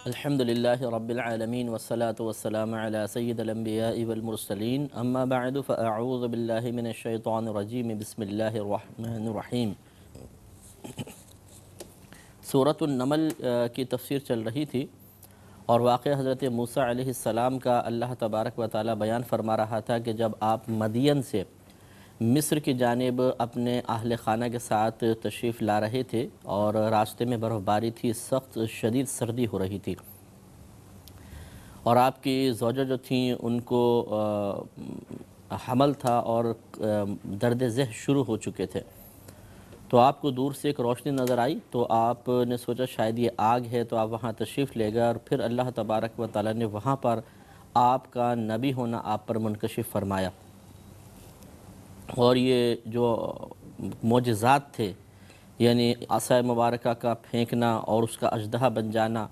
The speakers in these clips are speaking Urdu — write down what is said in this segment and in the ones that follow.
الحمد للہ رب العالمین والصلاة والسلام علی سید الانبیاء والمرسلین اما بعد فاعوذ باللہ من الشیطان الرجیم بسم اللہ الرحمن الرحیم۔ سورۃ النمل کی تفسیر چل رہی تھی اور واقعہ حضرت موسیٰ علیہ السلام کا اللہ تبارک و تعالی بیان فرما رہا تھا کہ جب آپ مدین سے مصر کی جانب اپنے اہل خانہ کے ساتھ تشریف لا رہے تھے اور راستے میں برف باری تھی، سخت شدید سردی ہو رہی تھی اور آپ کی زوجہ جو تھیں ان کو حمل تھا اور درد ذہ شروع ہو چکے تھے، تو آپ کو دور سے ایک روشنی نظر آئی تو آپ نے سوچا شاید یہ آگ ہے، تو آپ وہاں تشریف لے گئے اور پھر اللہ تبارک و تعالی نے وہاں پر آپ کا نبی ہونا آپ پر منکشف فرمایا۔ اور یہ جو معجزات تھے، یعنی عصا مبارکہ کا پھینکنا اور اس کا اژدہا بن جانا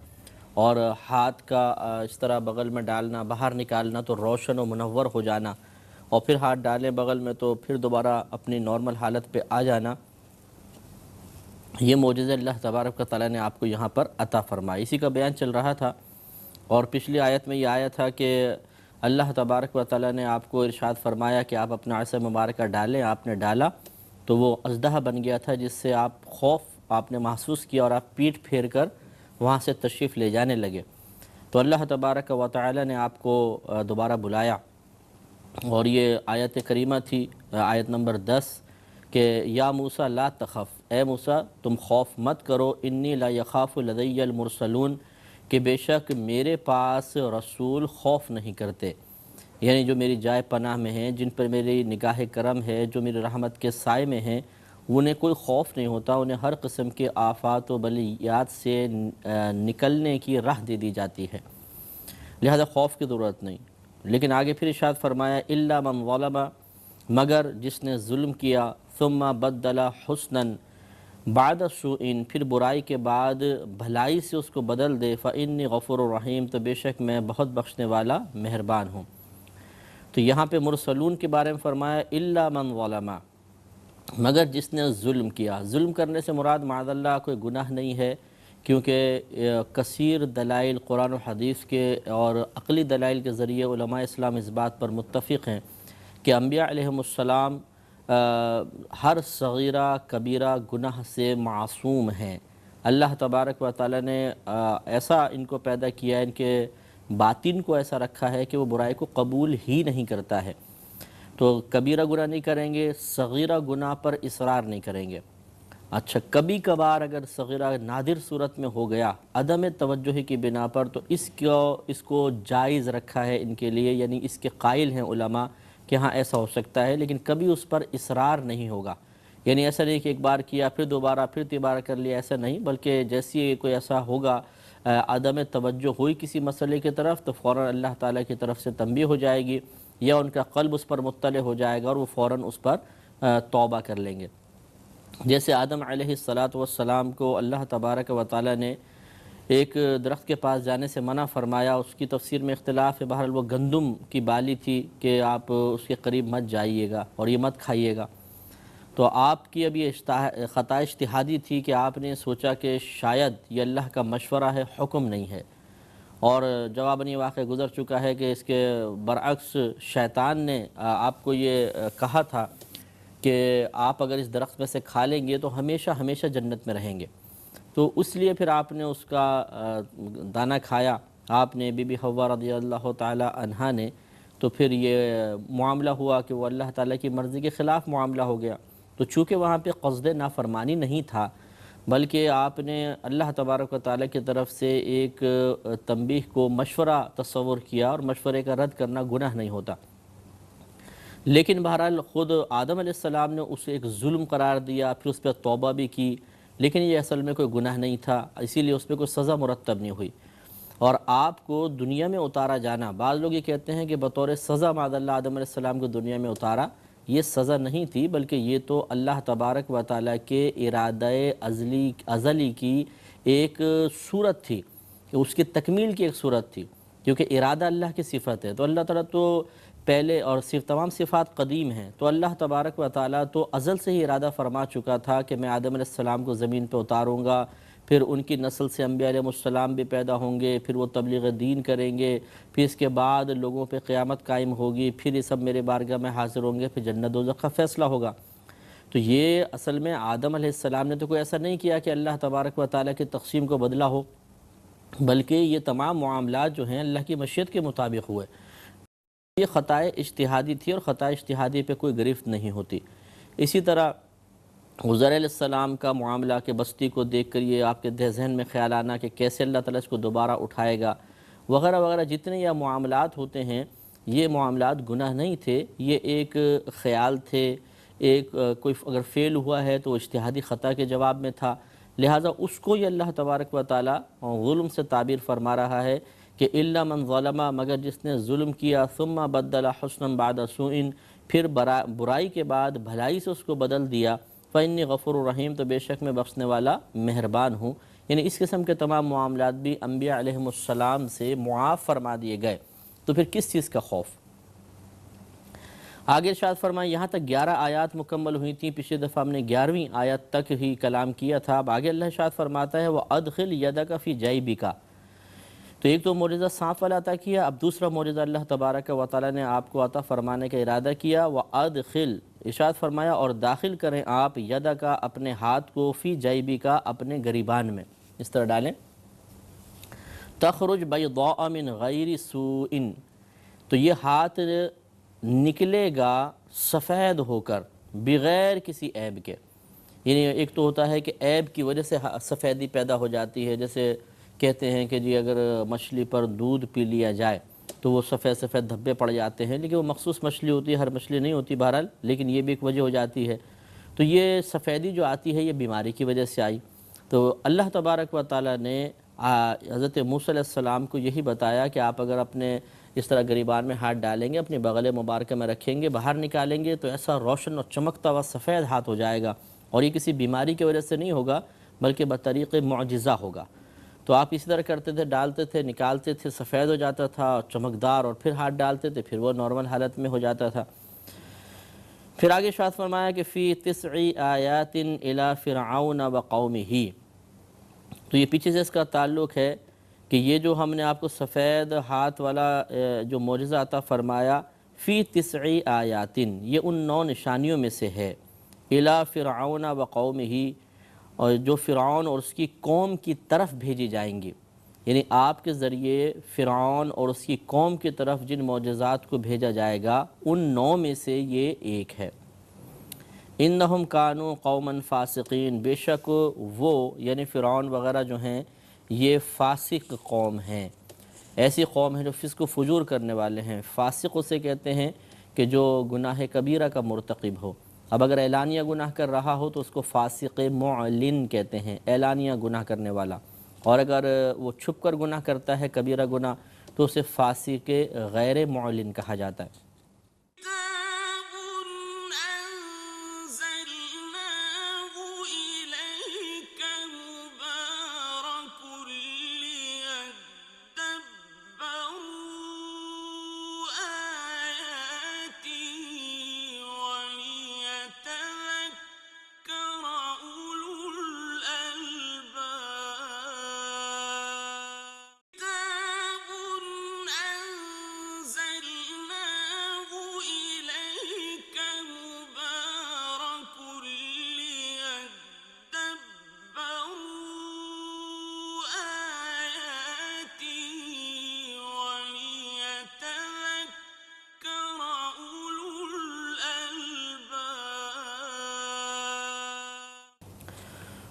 اور ہاتھ کا اس طرح بغل میں ڈالنا، باہر نکالنا تو روشن و منور ہو جانا، اور پھر ہاتھ ڈالیں بغل میں تو پھر دوبارہ اپنی نارمل حالت پہ آ جانا، یہ معجزہ اللہ تبارک و تعالیٰ نے آپ کو یہاں پر عطا فرمایا۔ اسی کا بیان چل رہا تھا اور پچھلی آیت میں یہ آیا تھا کہ اللہ تبارک و تعالیٰ نے آپ کو ارشاد فرمایا کہ آپ اپنا عصا مبارکہ ڈالیں، آپ نے ڈالا تو وہ اژدہا بن گیا تھا جس سے آپ خوف آپ نے محسوس کیا اور آپ پیٹ پھیر کر وہاں سے تشریف لے جانے لگے، تو اللہ تبارک و تعالیٰ نے آپ کو دوبارہ بلایا اور یہ آیت کریمہ تھی، آیت نمبر 10 کہ یا موسیٰ لا تخف، اے موسیٰ تم خوف مت کرو، انی لا یخاف لدی المرسلون، کہ بے شک میرے پاس رسول خوف نہیں کرتے، یعنی جو میری جائے پناہ میں ہیں، جن پر میری نگاہ کرم ہے، جو میری رحمت کے سائے میں ہیں، انہیں کوئی خوف نہیں ہوتا، انہیں ہر قسم کے آفات و بلیات سے نکلنے کی راہ دے دی جاتی ہے، لہذا خوف کی ضرورت نہیں۔ لیکن آگے پھر ارشاد فرمایا الا من ظلم، مگر جس نے ظلم کیا، ثم بدل حسنا بعد سوء، پھر برائی کے بعد بھلائی سے اس کو بدل دے، فإنی غفور الرحیم، تو بے شک میں بہت بخشنے والا مہربان ہوں۔ تو یہاں پہ مرسلون کے بارے میں فرمایا الا من ظلم، مگر جس نے ظلم کیا۔ ظلم کرنے سے مراد معاذ اللہ کوئی گناہ نہیں ہے، کیونکہ کثیر دلائل قرآن و حدیث کے اور عقلی دلائل کے ذریعے علماء اسلام اس بات پر متفق ہیں کہ انبیاء علیہم السلام ہر صغیرہ کبیرہ گناہ سے معصوم ہیں۔ اللہ تبارک و تعالی نے ایسا ان کو پیدا کیا ہے، ان کے باطن کو ایسا رکھا ہے کہ وہ برائی کو قبول ہی نہیں کرتا ہے، تو کبیرہ گناہ نہیں کریں گے، صغیرہ گناہ پر اصرار نہیں کریں گے۔ اچھا کبھی کبھار اگر صغیرہ نادر صورت میں ہو گیا عدم توجہ کی بنا پر، تو اس کو جائز رکھا ہے ان کے لیے، یعنی اس کے قائل ہیں علماء کہ ہاں ایسا ہو سکتا ہے، لیکن کبھی اس پر اصرار نہیں ہوگا، یعنی ایسا نہیں کہ ایک بار کیا پھر دوبارہ پھر تیبارہ کر لیا، ایسا نہیں، بلکہ جیسی کوئی ایسا ہوگا عدم توجہ ہوئی کسی مسئلے کی طرف تو فوراً اللہ تعالیٰ کی طرف سے تنبیہ ہو جائے گی، یا ان کا قلب اس پر مطلع ہو جائے گا اور وہ فوراً اس پر توبہ کر لیں گے۔ جیسے آدم علیہ السلام کو اللہ تبارک و تعالیٰ نے ایک درخت کے پاس جانے سے منع فرمایا، اس کی تفسیر میں اختلاف ہے، بہرحال وہ گندم کی بالی تھی کہ آپ اس کے قریب مت جائیے گا اور یہ مت کھائیے گا، تو آپ کی اب یہ خطا اجتہادی تھی کہ آپ نے سوچا کہ شاید یہ اللہ کا مشورہ ہے، حکم نہیں ہے، اور جواباً یہ واقعہ گزر چکا ہے کہ اس کے برعکس شیطان نے آپ کو یہ کہا تھا کہ آپ اگر اس درخت میں سے کھا لیں گے تو ہمیشہ ہمیشہ جنت میں رہیں گے، تو اس لیے پھر آپ نے اس کا دانہ کھایا، آپ نے بی بی حوا رضی اللہ تعالی عنہا نے، تو پھر یہ معاملہ ہوا کہ وہ اللہ تعالیٰ کی مرضی کے خلاف معاملہ ہو گیا، تو چونکہ وہاں پہ قصد نافرمانی نہیں تھا بلکہ آپ نے اللہ تبارک و تعالیٰ کی طرف سے ایک تنبیہ کو مشورہ تصور کیا، اور مشورے کا رد کرنا گناہ نہیں ہوتا، لیکن بہرحال خود آدم علیہ السلام نے اسے ایک ظلم قرار دیا، پھر اس پہ توبہ بھی کی، لیکن یہ اصل میں کوئی گناہ نہیں تھا، اسی لیے اس پہ کوئی سزا مرتب نہیں ہوئی، اور آپ کو دنیا میں اتارا جانا، بعض لوگ یہ کہتے ہیں کہ بطور سزا معاذ اللہ آدم علیہ السلام کو دنیا میں اتارا، یہ سزا نہیں تھی بلکہ یہ تو اللہ تبارک و تعالیٰ کے ارادہ ازلی کی ایک صورت تھی، کہ اس کی تکمیل کی ایک صورت تھی، کیونکہ ارادہ اللہ کی صفت ہے، تو اللہ تعالیٰ تو پہلے اور صرف تمام صفات قدیم ہیں، تو اللہ تبارک و تعالیٰ تو ازل سے ہی ارادہ فرما چکا تھا کہ میں آدم علیہ السلام کو زمین پہ اتاروں گا، پھر ان کی نسل سے انبیاء علیہ السلام بھی پیدا ہوں گے، پھر وہ تبلیغ دین کریں گے، پھر اس کے بعد لوگوں پہ قیامت قائم ہوگی، پھر یہ سب میرے بارگاہ میں حاضر ہوں گے، پھر جنت دوزخ کا فیصلہ ہوگا۔ تو یہ اصل میں آدم علیہ السلام نے تو کوئی ایسا نہیں کیا کہ اللہ تبارک و تعالیٰ کی تقسیم کو بدلا ہو، بلکہ یہ تمام معاملات جو ہیں اللہ کی مشیت کے مطابق ہوئے۔ یہ خطائے اجتہادی تھی، اور خطائے اجتہادی پہ کوئی گرفت نہیں ہوتی۔ اسی طرح عزیر علیہ السلام کا معاملہ کہ بستی کو دیکھ کر یہ آپ کے ذہن میں خیال آنا کہ کیسے اللہ تعالیٰ اس کو دوبارہ اٹھائے گا وغیرہ وغیرہ، جتنے یہ معاملات ہوتے ہیں یہ معاملات گناہ نہیں تھے، یہ ایک خیال تھے، ایک کوئی اگر فعل ہوا ہے تو اجتہادی خطا کے جواب میں تھا، لہٰذا اس کو یہ اللہ تبارک و تعالیٰ ظلم سے تعبیر فرما رہا ہے کہ الا من ظلم، مگر جس نے ظلم کیا، ثم بدل حسنا بعد سوء، پھر برائی کے بعد بھلائی سے اس کو بدل دیا، فإنی غفور الرحیم، تو بے شک میں بخشنے والا مہربان ہوں۔ یعنی اس قسم کے تمام معاملات بھی انبیاء علیہ السلام سے معاف فرما دیے گئے، تو پھر کس چیز کا خوف؟ آگے ارشاد فرمائیں، یہاں تک 11 آیات مکمل ہوئی تھیں، پچھلی دفعہ ہم نے 11ویں آیت تک ہی کلام کیا تھا۔ اب آگے اللہ ارشاد فرماتا ہے وَأَدْخِلْ يَدَكَ فِي جَيْبِكَ، تو ایک تو معجزہ سانپ والا عطا کیا، اب دوسرا معجزہ اللہ تبارک و تعالیٰ نے آپ کو عطا فرمانے کا ارادہ کیا، وَأَدْخِلْ، ارشاد فرمایا اور داخل کریں آپ، یدک، اپنے ہاتھ کو، فی جیبک، اپنے گریبان میں، اس طرح ڈالیں، تخرج بیضاء من غیر سوء، تو یہ ہاتھ نکلے گا سفید ہو کر بغیر کسی عیب کے۔ یعنی ایک تو ہوتا ہے کہ عیب کی وجہ سے سفیدی پیدا ہو جاتی ہے، جیسے کہتے ہیں کہ جی اگر مچھلی پر دودھ پی لیا جائے تو وہ سفید سفید دھبے پڑ جاتے ہیں، لیکن وہ مخصوص مچھلی ہوتی ہے، ہر مچھلی نہیں ہوتی بہرحال، لیکن یہ بھی ایک وجہ ہو جاتی ہے۔ تو یہ سفیدی جو آتی ہے یہ بیماری کی وجہ سے آئی، تو اللہ تبارک و تعالیٰ نے حضرت موسیٰ علیہ السلام کو یہی بتایا کہ آپ اگر اپنے اس طرح گریبان میں ہاتھ ڈالیں گے، اپنی بغل مبارکہ میں رکھیں گے، باہر نکالیں گے تو ایسا روشن اور چمکتا ہوا سفید ہاتھ ہو جائے گا، اور یہ کسی بیماری کی وجہ سے نہیں ہوگا بلکہ بطریق معجزہ ہوگا۔ تو آپ اسی طرح کرتے تھے، ڈالتے تھے، نکالتے تھے، سفید ہو جاتا تھا چمکدار، اور پھر ہاتھ ڈالتے تھے پھر وہ نارمل حالت میں ہو جاتا تھا۔ پھر آگے ارشاد فرمایا کہ فی 9 آیات الی فرعون وقومہ، تو یہ پیچھے سے اس کا تعلق ہے کہ یہ جو ہم نے آپ کو سفید ہاتھ والا جو معجزہ عطا فرمایا، فی 9 آیات، یہ ان 9 نشانیوں میں سے ہے، الی فرعون وقومہ، اور جو فرعون اور اس کی قوم کی طرف بھیجی جائیں گی، یعنی آپ کے ذریعے فرعون اور اس کی قوم کی طرف جن معجزات کو بھیجا جائے گا ان 9 میں سے یہ ایک ہے۔ انہم کانوا قوما فاسقین، بے شک وہ یعنی فرعون وغیرہ جو ہیں یہ فاسق قوم ہیں، ایسی قوم ہے جو فسق و فجور کرنے والے ہیں۔ فاسق اسے کہتے ہیں کہ جو گناہ کبیرہ کا مرتکب ہو، اب اگر اعلانیہ گناہ کر رہا ہو تو اس کو فاسق معلن کہتے ہیں، اعلانیہ گناہ کرنے والا، اور اگر وہ چھپ کر گناہ کرتا ہے کبیرہ گناہ تو اسے فاسق غیر معلن کہا جاتا ہے۔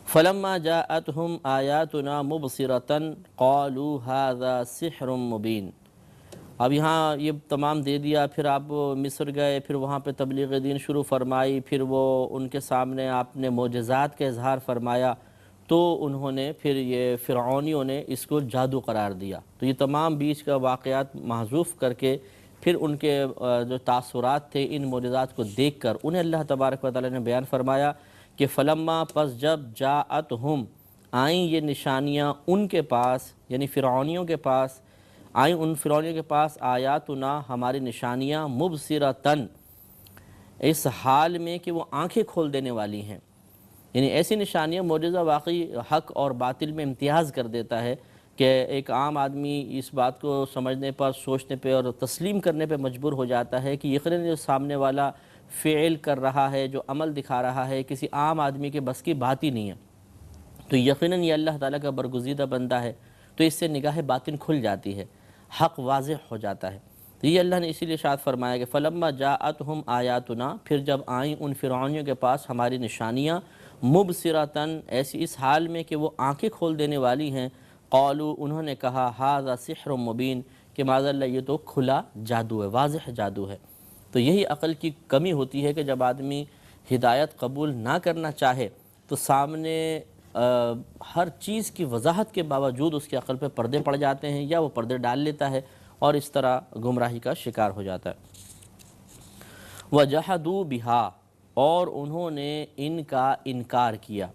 فلما جاءتهم آیاتنا مبصرة قالوا هذا سحر مبین، اب یہاں یہ تمام دے دیا، پھر آپ مصر گئے، پھر وہاں پہ تبلیغ دین شروع فرمائی، پھر وہ ان کے سامنے آپ نے معجزات کا اظہار فرمایا، تو انہوں نے پھر یہ فرعونیوں نے اس کو جادو قرار دیا۔ تو یہ تمام بیچ کا واقعات محذوف کر کے پھر ان کے جو تاثرات تھے ان معجزات کو دیکھ کر انہیں اللہ تبارک و تعالیٰ نے بیان فرمایا کہ فلما، پس جب، جاءتہم، آئیں یہ نشانیاں ان کے پاس یعنی فرعونیوں کے پاس، آئیں ان فرعونیوں کے پاس آیاتنا، ہماری نشانیاں، مبصرتاً، اس حال میں کہ وہ آنکھیں کھول دینے والی ہیں، یعنی ایسی نشانیاں معجزہ واقعی حق اور باطل میں امتیاز کر دیتا ہے کہ ایک عام آدمی اس بات کو سمجھنے پر، سوچنے پہ اور تسلیم کرنے پہ مجبور ہو جاتا ہے کہ یقیناً جو سامنے والا فعل کر رہا ہے، جو عمل دکھا رہا ہے، کسی عام آدمی کے بس کی بات ہی نہیں ہے، تو یقیناً یہ اللہ تعالیٰ کا برگزیدہ بندہ ہے۔ تو اس سے نگاہ باطن کھل جاتی ہے، حق واضح ہو جاتا ہے۔ تو یہ اللہ نے اسی لیے ارشاد فرمایا کہ فَلَمَّا جَاءَتْهُمْ آیاتنا، پھر جب آئیں ان فرعونیوں کے پاس ہماری نشانیاں، مبصرتاً، ایسی اس حال میں کہ وہ آنکھیں کھول دینے والی ہیں، قالوا، انہوں نے کہا ھذا سحر مبین، کہ معاذ اللہ یہ تو کھلا جادو ہے، واضح جادو ہے۔ تو یہی عقل کی کمی ہوتی ہے کہ جب آدمی ہدایت قبول نہ کرنا چاہے تو سامنے ہر چیز کی وضاحت کے باوجود اس کے عقل پہ پردے پڑ جاتے ہیں، یا وہ پردے ڈال لیتا ہے اور اس طرح گمراہی کا شکار ہو جاتا ہے۔ وَجَحَدُوا بِهَا، اور انہوں نے ان کا انکار کیا،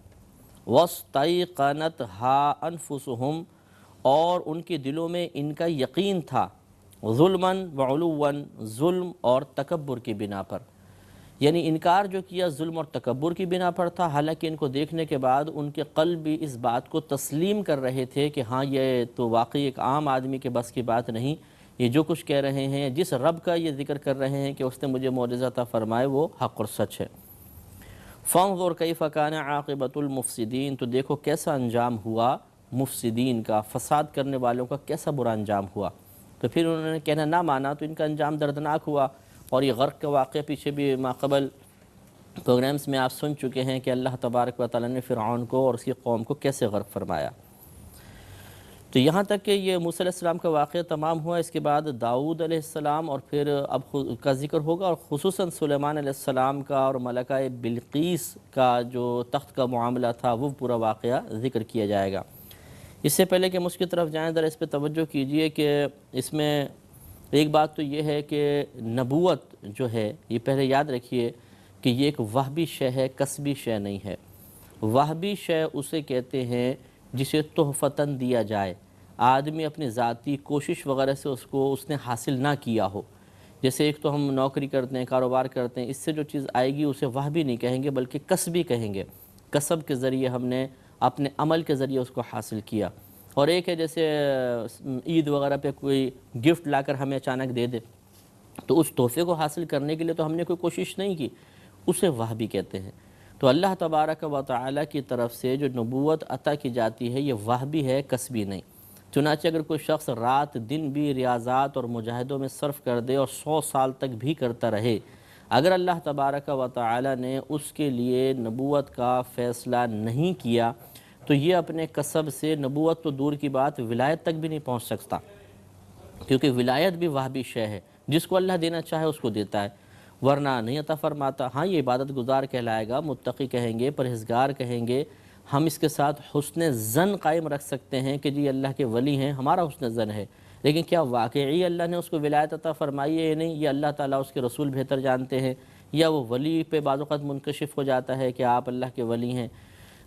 وَاسْتَيْقَنَتْهَا أَنفُسُهُمْ، اور ان کے دلوں میں ان کا یقین تھا، ظُلْمًا وَعُلُوًّا، ظلم اور تکبر کی بنا پر۔ یعنی انکار جو کیا ظلم اور تکبر کی بنا پر تھا، حالانکہ ان کو دیکھنے کے بعد ان کے قلب بھی اس بات کو تسلیم کر رہے تھے کہ ہاں یہ تو واقعی ایک عام آدمی کے بس کی بات نہیں، یہ جو کچھ کہہ رہے ہیں، جس رب کا یہ ذکر کر رہے ہیں کہ اس نے مجھے معجزہ عطا فرمائے، وہ حق اور سچ ہے۔ فانظر کیف کان عاقبۃ المفسدین، تو دیکھو کیسا انجام ہوا مفسدین کا، فساد کرنے والوں کا کیسا برا انجام ہوا۔ تو پھر انہوں نے کہنا نہ مانا تو ان کا انجام دردناک ہوا۔ اور یہ غرق کا واقعہ پیچھے بھی ماقبل پروگرامز میں آپ سن چکے ہیں کہ اللہ تبارک و تعالیٰ نے فرعون کو اور اس کی قوم کو کیسے غرق فرمایا۔ تو یہاں تک کہ یہ موسیٰ علیہ السلام کا واقعہ تمام ہوا، اس کے بعد داؤد علیہ السلام اور پھر اب کا ذکر ہوگا، اور خصوصاً سلیمان علیہ السلام کا اور ملکہ بلقیس کا جو تخت کا معاملہ تھا، وہ پورا واقعہ ذکر کیا جائے گا۔ اس سے پہلے کہ ہم اس کی طرف جائیں، ذرا اس پہ توجہ کیجئے کہ اس میں ایک بات تو یہ ہے کہ نبوت جو ہے، یہ پہلے یاد رکھیے کہ یہ ایک وہبی شے ہے، کسبی شے نہیں ہے۔ وہبی شے اسے کہتے ہیں جسے تحفتاً دیا جائے، آدمی اپنی ذاتی کوشش وغیرہ سے اس نے حاصل نہ کیا ہو۔ جیسے ایک تو ہم نوکری کرتے ہیں، کاروبار کرتے ہیں، اس سے جو چیز آئے گی اسے وہبی نہیں کہیں گے بلکہ کسبی کہیں گے۔ کسب کے ذریعے ہم نے اپنے عمل کے ذریعے اس کو حاصل کیا۔ اور ایک ہے جیسے عید وغیرہ پہ کوئی گفٹ لا کر ہمیں اچانک دے دے، تو اس تحفے کو حاصل کرنے کے لیے تو ہم نے کوئی کوشش نہیں کی، اسے وہبی کہتے ہیں۔ تو اللہ تبارک و تعالیٰ کی طرف سے جو نبوت عطا کی جاتی ہے، یہ وہبی ہے، کسبی نہیں۔ چنانچہ اگر کوئی شخص رات دن بھی ریاضات اور مجاہدوں میں صرف کر دے اور 100 سال تک بھی کرتا رہے، اگر اللہ تبارک و تعالیٰ نے اس کے لیے نبوت کا فیصلہ نہیں کیا تو یہ اپنے کسب سے نبوت تو دور کی بات ولایت تک بھی نہیں پہنچ سکتا، کیونکہ ولایت بھی وہبی شے ہے، جس کو اللہ دینا چاہے اس کو دیتا ہے، ورنہ نہیں عطا فرماتا۔ ہاں یہ عبادت گزار کہلائے گا، متقی کہیں گے، پرہیزگار کہیں گے، ہم اس کے ساتھ حسن ظن قائم رکھ سکتے ہیں کہ جی اللہ کے ولی ہیں، ہمارا حسن ظن ہے، لیکن کیا واقعی اللہ نے اس کو ولایت عطا فرمائی ہے یا نہیں، یہ اللہ تعالیٰ اس کے رسول بہتر جانتے ہیں، یا وہ ولی پہ بعض اوقات منکشف ہو جاتا ہے کہ آپ اللہ کے ولی ہیں۔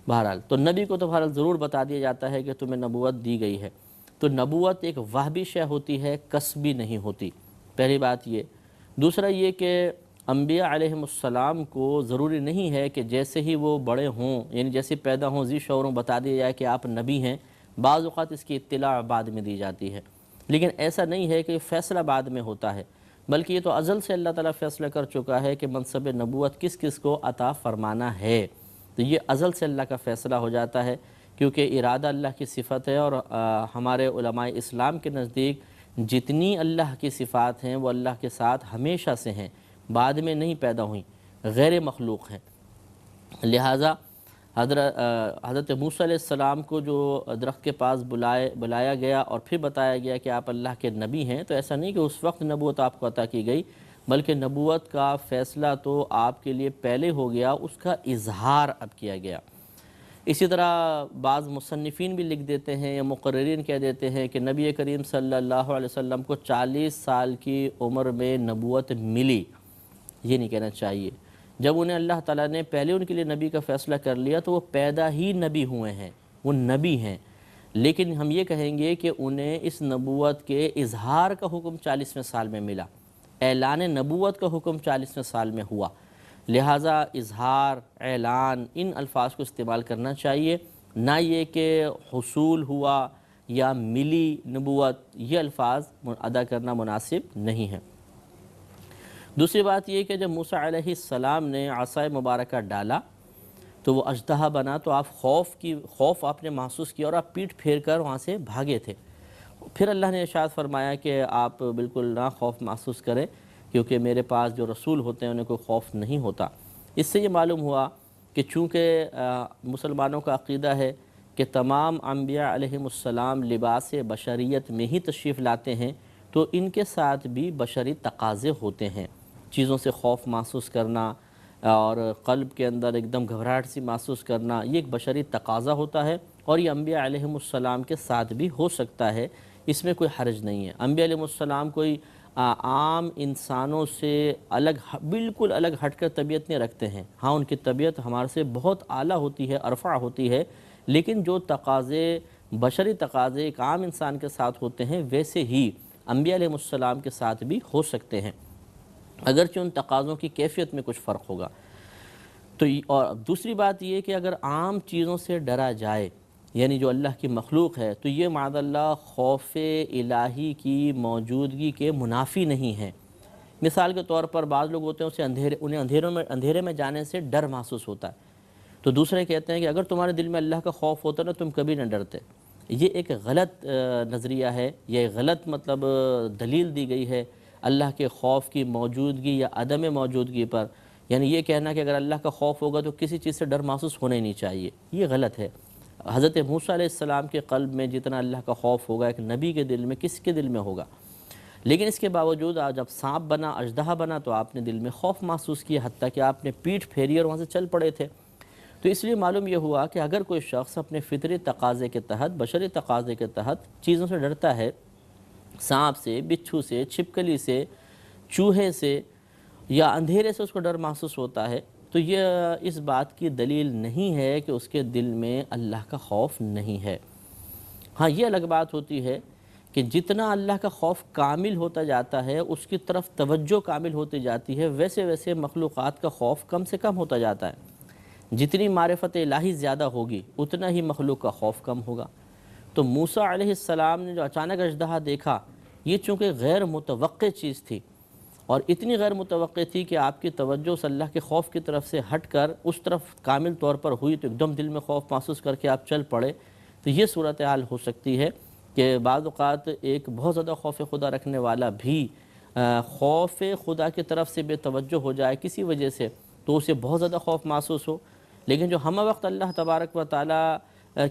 بہرحال تو نبی کو تو بہرحال ضرور بتا دیا جاتا ہے کہ تمہیں نبوت دی گئی ہے۔ تو نبوت ایک وہبی شے ہوتی ہے، کسبی نہیں ہوتی، پہلی بات یہ۔ دوسرا یہ کہ انبیاء علیہ السلام کو ضروری نہیں ہے کہ جیسے ہی وہ بڑے ہوں، یعنی جیسے پیدا ہوں ذی شعور ہوں، بتا دیا جائے کہ آپ نبی ہیں۔ بعض اوقات اس کی اطلاع بعد میں دی جاتی ہے، لیکن ایسا نہیں ہے کہ فیصلہ بعد میں ہوتا ہے، بلکہ یہ تو ازل سے اللہ تعالیٰ فیصلہ کر چکا ہے کہ منصب نبوت کس کس کو عطا فرمانا ہے۔ تو یہ ازل سے اللہ کا فیصلہ ہو جاتا ہے، کیونکہ ارادہ اللہ کی صفت ہے، اور ہمارے علماء اسلام کے نزدیک جتنی اللہ کی صفات ہیں وہ اللہ کے ساتھ ہمیشہ سے ہیں، بعد میں نہیں پیدا ہوئیں، غیر مخلوق ہیں۔ لہٰذا حضرت موسیٰ علیہ السلام کو جو درخت کے پاس بلایا گیا اور پھر بتایا گیا کہ آپ اللہ کے نبی ہیں، تو ایسا نہیں کہ اس وقت نبوت آپ کو عطا کی گئی، بلکہ نبوت کا فیصلہ تو آپ کے لیے پہلے ہو گیا، اس کا اظہار اب کیا گیا۔ اسی طرح بعض مصنفین بھی لکھ دیتے ہیں یا مقررین کہہ دیتے ہیں کہ نبی کریم صلی اللہ علیہ وسلم کو 40 سال کی عمر میں نبوت ملی۔ یہ نہیں کہنا چاہیے۔ جب انہیں اللہ تعالیٰ نے پہلے ان کے لیے نبی کا فیصلہ کر لیا تو وہ پیدا ہی نبی ہوئے ہیں، وہ نبی ہیں، لیکن ہم یہ کہیں گے کہ انہیں اس نبوت کے اظہار کا حکم 40ویں سال میں ملا، اعلان نبوت کا حکم 40ویں سال میں ہوا۔ لہٰذا اظہار، اعلان ان الفاظ کو استعمال کرنا چاہیے، نہ یہ کہ حصول ہوا یا ملی نبوت، یہ الفاظ ادا کرنا مناسب نہیں ہے۔ دوسری بات یہ کہ جب موسیٰ علیہ السلام نے عصا مبارکہ ڈالا تو وہ اژدہا بنا، تو آپ خوف آپ نے محسوس کیا اور آپ پیٹھ پھیر کر وہاں سے بھاگے تھے۔ پھر اللہ نے ارشاد فرمایا کہ آپ بالکل نہ خوف محسوس کریں، کیونکہ میرے پاس جو رسول ہوتے ہیں انہیں کوئی خوف نہیں ہوتا۔ اس سے یہ معلوم ہوا کہ چونکہ مسلمانوں کا عقیدہ ہے کہ تمام انبیاء علیہم السلام لباس بشریت میں ہی تشریف لاتے ہیں، تو ان کے ساتھ بھی بشری تقاضے ہوتے ہیں، چیزوں سے خوف محسوس کرنا اور قلب کے اندر ایک دم گھبراہٹ سی محسوس کرنا، یہ ایک بشری تقاضا ہوتا ہے، اور یہ انبیاء علیہم السلام کے ساتھ بھی ہو سکتا ہے، اس میں کوئی حرج نہیں ہے۔ انبیاء علیہم السلام کوئی عام انسانوں سے بالکل الگ ہٹ کر طبیعت نہیں رکھتے ہیں، ہاں ان کی طبیعت ہمارے سے بہت اعلیٰ ہوتی ہے، ارفع ہوتی ہے، لیکن جو تقاضے بشری تقاضے ایک عام انسان کے ساتھ ہوتے ہیں ویسے ہی انبیاء علیہم السلام کے ساتھ بھی ہو سکتے ہیں، اگرچہ ان تقاضوں کی کیفیت میں کچھ فرق ہوگا۔ تو اور دوسری بات یہ کہ اگر عام چیزوں سے ڈرا جائے، یعنی جو اللہ کی مخلوق ہے، تو یہ معاذ اللہ خوف الہی کی موجودگی کے منافی نہیں ہے۔ مثال کے طور پر بعض لوگ ہوتے ہیں انہیں اندھیرے میں جانے سے ڈر محسوس ہوتا ہے، تو دوسرے کہتے ہیں کہ اگر تمہارے دل میں اللہ کا خوف ہوتا نا تم کبھی نہ ڈرتے۔ یہ ایک غلط نظریہ ہے، یہ غلط دلیل دی گئی ہے اللہ کے خوف کی موجودگی یا عدم موجودگی پر، یعنی یہ کہنا کہ اگر اللہ کا خوف ہوگا تو کسی چیز سے ڈر محسوس ہونا ہی نہیں چاہیے، یہ غلط ہے۔ حضرت موسیٰ علیہ السلام کے قلب میں جتنا اللہ کا خوف ہوگا ایک نبی کے دل میں کس کے دل میں ہوگا، لیکن اس کے باوجود جب سانپ بنا، اژدہا بنا، تو آپ نے دل میں خوف محسوس کیا، حتیٰ کہ آپ نے پیٹھ پھیری اور وہاں سے چل پڑے تھے۔ تو اس لیے معلوم یہ ہوا کہ اگر کوئی شخص اپنے فطری تقاضے کے تحت، بشری تقاضے کے تحت چیزوں سے ڈرتا ہے، سانپ سے، بچھو سے، چھپکلی سے، چوہے سے، یا اندھیرے سے اس کو ڈر محسوس ہوتا ہے، تو یہ اس بات کی دلیل نہیں ہے کہ اس کے دل میں اللہ کا خوف نہیں ہے۔ ہاں یہ الگ بات ہوتی ہے کہ جتنا اللہ کا خوف کامل ہوتا جاتا ہے، اس کی طرف توجہ کامل ہوتی جاتی ہے، ویسے ویسے مخلوقات کا خوف کم سے کم ہوتا جاتا ہے۔ جتنی معرفت الہی زیادہ ہوگی اتنا ہی مخلوق کا خوف کم ہوگا۔ تو موسیٰ علیہ السلام نے جو اچانک اژدہا دیکھا، یہ چونکہ غیر متوقع چیز تھی، اور اتنی غیر متوقع تھی کہ آپ کی توجہ اس اللہ کے خوف کی طرف سے ہٹ کر اس طرف کامل طور پر ہوئی، تو ایک دم دل میں خوف محسوس کر کے آپ چل پڑے۔ تو یہ صورتحال ہو سکتی ہے کہ بعض اوقات ایک بہت زیادہ خوف خدا رکھنے والا بھی خوف خدا کی طرف سے بے توجہ ہو جائے کسی وجہ سے، تو اسے بہت زیادہ خوف محسوس ہو، لیکن جو ہم وقت اللہ تبارک و تعالیٰ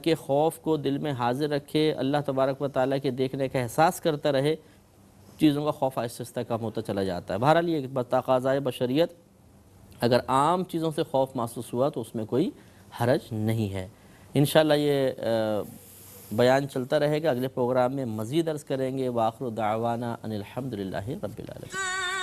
کے خوف کو دل میں حاضر رکھے، اللہ تبارک و تعالیٰ کے دیکھنے کا احساس کرتا رہے، چیزوں کا خوف آہستہ آہستہ کم ہوتا چلا جاتا ہے۔ بہرحال یہ تقاضائے بشریت، اگر عام چیزوں سے خوف محسوس ہوا تو اس میں کوئی حرج نہیں ہے۔ انشاءاللہ یہ بیان چلتا رہے گا، اگلے پروگرام میں مزید عرض کریں گے۔ وآخر دعوانا ان الحمدللہ رب العالمین۔